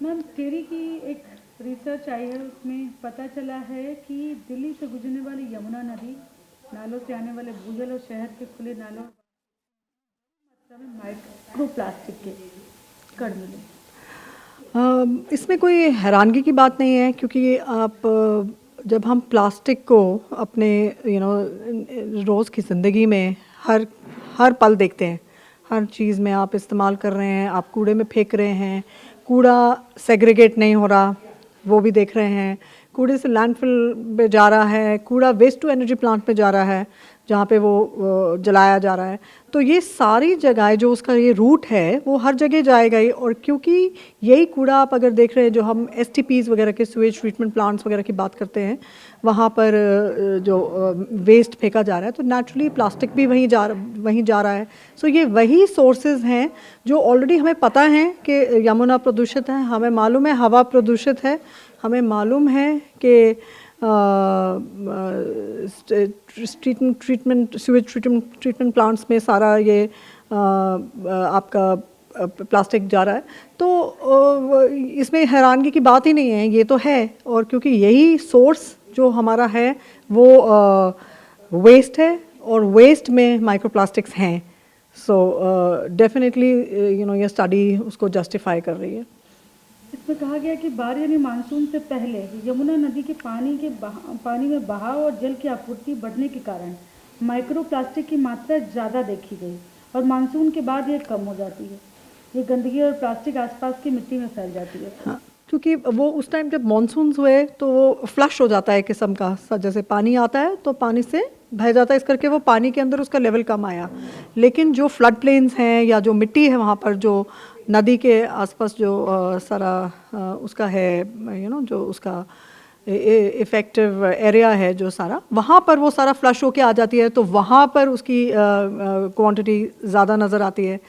Ma'am टेरी की एक research आई है, उसमें पता चला है कि दिल्ली से गुजरने वाली यमुना नदी, नालों से आने वाले भूजल और शहर के खुले नालों मात्रा में माइक्रो प्लास्टिक के कण मिले। इसमें कोई हैरानगी की बात नहीं है, क्योंकि आप जब हम प्लास्टिक को अपने रोज़ की ज़िंदगी में हर हर पल देखते हैं, हर चीज़ में आप इस्तेमाल कर रहे हैं, आप कूड़े में फेंक रहे हैं, कूड़ा सेग्रीगेट नहीं हो रहा वो भी देख रहे हैं, कूड़े से लैंडफिल पे जा रहा है, कूड़ा वेस्ट टू एनर्जी प्लांट पे जा रहा है जहाँ पे वो जलाया जा रहा है। तो ये सारी जगह जो उसका ये रूट है वो हर जगह जाएगा ही। और क्योंकि यही कूड़ा आप अगर देख रहे हैं, जो हम एसटीपीज़ वगैरह के स्वेज ट्रीटमेंट प्लांट्स वगैरह की बात करते हैं, वहाँ पर जो वेस्ट फेंका जा रहा है, तो नेचुरली प्लास्टिक भी वहीं जा रहा है। सो ये वही सोर्सेज हैं जो ऑलरेडी हमें पता है कि यमुना प्रदूषित है, हमें मालूम है हवा प्रदूषित है, हमें मालूम है कि स्यूएज ट्रीटमेंट प्लांट्स में सारा ये आपका प्लास्टिक जा रहा है। तो इसमें हैरानगी की बात ही नहीं है, ये तो है। और क्योंकि यही सोर्स जो हमारा है वो वेस्ट है, और वेस्ट में माइक्रोप्लास्टिक्स हैं। सो डेफिनेटली ये स्टडी उसको जस्टिफाई कर रही है। इसमें कहा गया कि बाढ़ यानी मानसून से पहले यमुना नदी के पानी में बहाव और जल की आपूर्ति बढ़ने के कारण माइक्रो प्लास्टिक की मात्रा ज़्यादा देखी गई, और मानसून के बाद ये कम हो जाती है। ये गंदगी और प्लास्टिक आसपास की मिट्टी में फैल जाती है। हाँ, क्योंकि वो उस टाइम जब मानसून्स हुए तो वो फ्लश हो जाता है किस्म का, जैसे पानी आता है तो पानी से बह जाता है, इस करके वो पानी के अंदर उसका लेवल कम आया। लेकिन जो फ्लड प्लेन्स हैं या जो मिट्टी है वहाँ पर, जो नदी के आसपास जो सारा उसका है जो उसका इफ़ेक्टिव एरिया है जो सारा, वहाँ पर वो सारा फ्लश होके आ जाती है, तो वहाँ पर उसकी क्वांटिटी ज़्यादा नज़र आती है।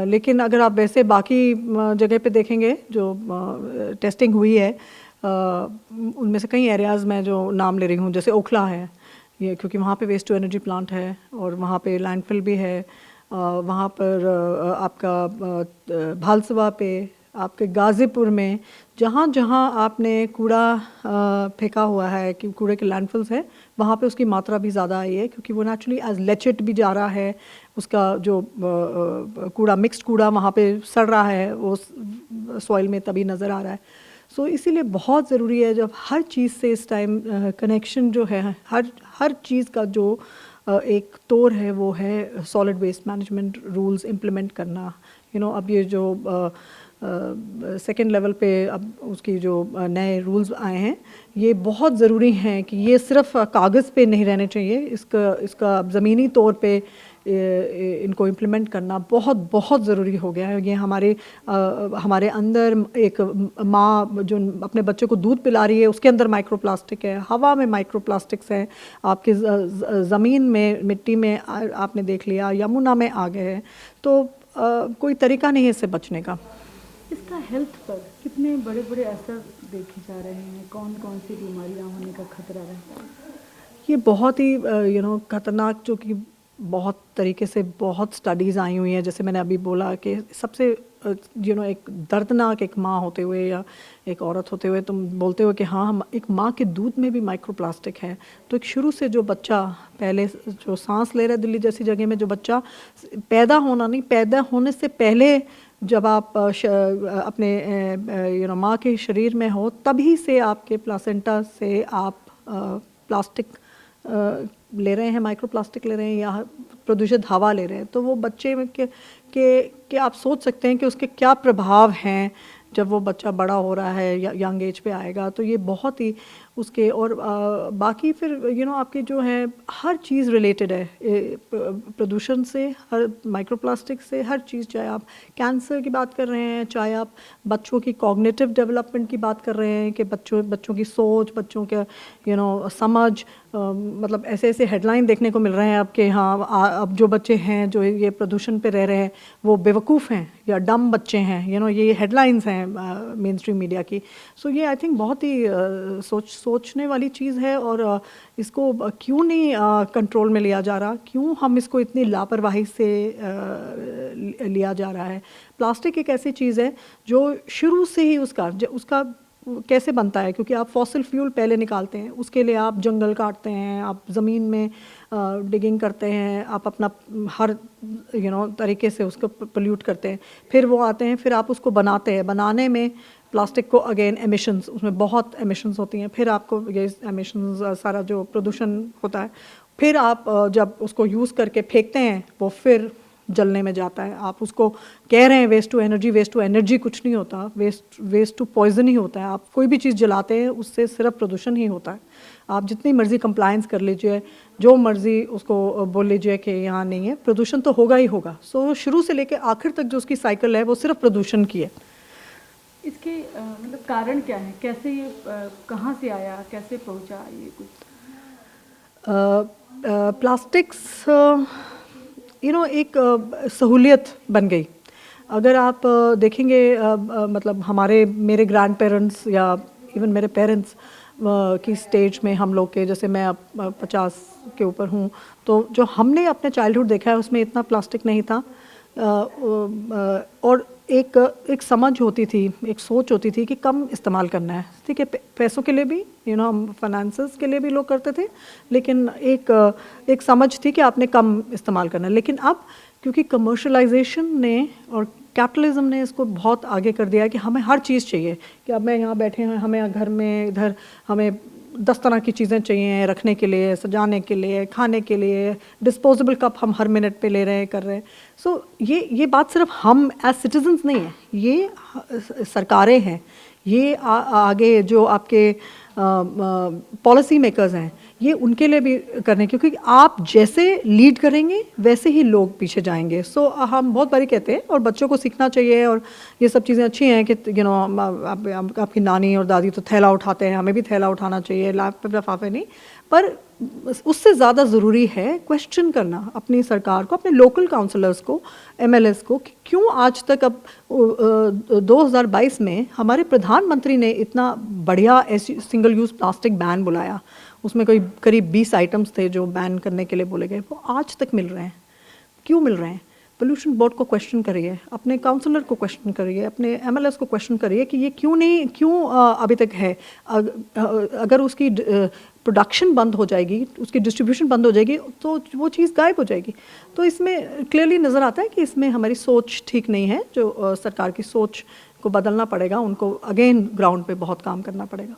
लेकिन अगर आप वैसे बाकी जगह पे देखेंगे जो टेस्टिंग हुई है, उनमें से कई एरियाज़ में जो नाम ले रही हूँ, जैसे ओखला है ये, क्योंकि वहाँ पे वेस्ट टू एनर्जी प्लांट है और वहाँ पे लैंडफिल भी है। वहाँ पर आपका भालसवा पे, आपके गाज़ीपुर में, जहाँ जहाँ आपने कूड़ा फेंका हुआ है कि कूड़े के लैंडफिल्स है, वहाँ पे उसकी मात्रा भी ज़्यादा आई है, क्योंकि वो नेचुरली एज लेचिट भी जा रहा है। उसका जो कूड़ा, मिक्स्ड कूड़ा वहाँ पे सड़ रहा है, वो सॉइल में तभी नज़र आ रहा है। सो इसीलिए बहुत ज़रूरी है, जब हर चीज़ से इस टाइम कनेक्शन जो है, हर चीज़ का जो एक तौर है वो है solid waste management rules implement करना। अब ये जो सेकेंड लेवल पे अब उसकी जो नए रूल्स आए हैं, ये बहुत ज़रूरी हैं कि ये सिर्फ कागज़ पे नहीं रहने चाहिए, इसका ज़मीनी तौर पे इनको इम्प्लीमेंट करना बहुत बहुत ज़रूरी हो गया है। ये हमारे अंदर एक माँ जो अपने बच्चे को दूध पिला रही है, उसके अंदर माइक्रोप्लास्टिक है, हवा में माइक्रोप्लास्टिक्स हैं, आपके ज़मीन में, मिट्टी में आपने देख लिया, यमुना में आ गए हैं। तो कोई तरीका नहीं है इससे बचने का। इसका हेल्थ पर कितने बड़े बड़े असर देखे जा रहे हैं? कौन कौन सी बीमारियां होने का खतरा रहता है? ये बहुत ही खतरनाक, जो कि बहुत तरीके से बहुत स्टडीज़ आई हुई हैं। जैसे मैंने अभी बोला कि सबसे एक दर्दनाक, एक माँ होते हुए या एक औरत होते हुए तुम बोलते हो कि हाँ, हम एक माँ के दूध में भी माइक्रोप्लास्टिक है। तो एक शुरू से जो बच्चा पहले जो सांस ले रहा है, दिल्ली जैसी जगह में जो बच्चा पैदा होने से पहले जब आप अपने माँ के शरीर में हो, तभी से आपके प्लासेंटा से आप प्लास्टिक ले रहे हैं, माइक्रोप्लास्टिक ले रहे हैं, या प्रदूषित हवा ले रहे हैं। तो वो बच्चे में के आप सोच सकते हैं कि उसके क्या प्रभाव हैं जब वो बच्चा बड़ा हो रहा है या यंग एज पे आएगा। तो ये बहुत ही उसके, और बाकी फिर आपके जो है हर चीज़ रिलेटेड है प्रदूषण से, हर माइक्रोप्लास्टिक से, हर चीज़, चाहे आप कैंसर की बात कर रहे हैं, चाहे आप बच्चों की कॉग्निटिव डेवलपमेंट की बात कर रहे हैं कि बच्चों की सोच, बच्चों के समझ, मतलब ऐसे ऐसे हेडलाइन देखने को मिल रहे हैं अब कि हाँ, अब जो बच्चे हैं जो ये प्रदूषण पे रह रहे हैं वो बेवकूफ़ हैं या डम बच्चे हैं, ये हेडलाइंस हैं मेन स्ट्रीम मीडिया की। सो ये आई थिंक बहुत ही सोचने वाली चीज़ है और इसको क्यों नहीं कंट्रोल में लिया जा रहा, क्यों हम इसको इतनी लापरवाही से लिया जा रहा है। प्लास्टिक एक ऐसी चीज़ है जो शुरू से ही उसका कैसे बनता है, क्योंकि आप फॉसिल फ्यूल पहले निकालते हैं, उसके लिए आप जंगल काटते हैं, आप ज़मीन में डिगिंग करते हैं, आप अपना हर तरीके से उसको पोल्यूट करते हैं, फिर वो आते हैं, फिर आप उसको बनाते हैं, बनाने में प्लास्टिक को अगेन एमिशंस, उसमें बहुत एमिशंस होती हैं, फिर आपको ये एमिशंस सारा जो प्रदूषण होता है, फिर आप जब उसको यूज़ करके फेंकते हैं वो फिर जलने में जाता है। आप उसको कह रहे हैं वेस्ट टू एनर्जी कुछ नहीं होता, वेस्ट टू पॉइजन ही होता है। आप कोई भी चीज़ जलाते हैं उससे सिर्फ प्रदूषण ही होता है। आप जितनी मर्जी कंप्लायंस कर लीजिए, जो मर्जी उसको बोल लीजिए कि यहाँ नहीं है, प्रदूषण तो होगा ही होगा। सो शुरू से लेकर आखिर तक जो उसकी साइकिल है वो सिर्फ प्रदूषण की है। इसके मतलब कारण क्या है, कैसे ये कहाँ से आया, कैसे पहुँचा ये कुछ? प्लास्टिक्स एक सहूलियत बन गई। अगर आप देखेंगे मतलब मेरे ग्रैंड पेरेंट्स या इवन मेरे पेरेंट्स की स्टेज में हम लोग के, जैसे मैं अब 50 के ऊपर हूँ, तो जो हमने अपने चाइल्डहुड देखा है उसमें इतना प्लास्टिक नहीं था। और एक समझ होती थी, एक सोच होती थी कि कम इस्तेमाल करना है। ठीक है, पैसों के लिए भी हम फाइनेंसेस के लिए भी लोग करते थे, लेकिन एक समझ थी कि आपने कम इस्तेमाल करना है। लेकिन अब क्योंकि कमर्शलाइजेशन ने और कैपिटलिज्म ने इसको बहुत आगे कर दिया है कि हमें हर चीज़ चाहिए, कि अब मैं यहाँ बैठे हैं, हमें घर में इधर हमें 10 तरह की चीज़ें चाहिए, रखने के लिए, सजाने के लिए, खाने के लिए, डिस्पोजेबल कप हम हर मिनट पे ले रहे हैं, कर रहे हैं। सो ये बात सिर्फ हम एज सिटीजन्स नहीं है, ये सरकारें हैं, ये आगे जो आपके पॉलिसी मेकर्स हैं, ये उनके लिए भी करने, क्योंकि आप जैसे लीड करेंगे वैसे ही लोग पीछे जाएंगे। सो हम बहुत बारी कहते हैं और बच्चों को सीखना चाहिए, और ये सब चीज़ें अच्छी हैं कि आपकी नानी और दादी तो थैला उठाते हैं, हमें भी थैला उठाना चाहिए, लिफाफे नहीं। पर उससे ज़्यादा ज़रूरी है क्वेश्चन करना अपनी सरकार को, अपने लोकल काउंसलर्स को, एमएलएस को, कि क्यों आज तक अब 2022 में हमारे प्रधानमंत्री ने इतना बढ़िया सिंगल यूज़ प्लास्टिक बैन बुलाया। उसमें कोई करीब 20 आइटम्स थे जो बैन करने के लिए बोले गए, वो आज तक मिल रहे हैं। क्यों मिल रहे हैं? पोल्यूशन बोर्ड को क्वेश्चन करिए, अपने काउंसलर को क्वेश्चन करिए, अपने एमएलएस को क्वेश्चन करिए कि ये क्यों अभी तक है। अगर उसकी प्रोडक्शन बंद हो जाएगी, उसकी डिस्ट्रीब्यूशन बंद हो जाएगी, तो वो चीज़ गायब हो जाएगी। तो इसमें क्लियरली नज़र आता है कि इसमें हमारी सोच ठीक नहीं है। जो सरकार की सोच को बदलना पड़ेगा, उनको अगेन ग्राउंड पे बहुत काम करना पड़ेगा।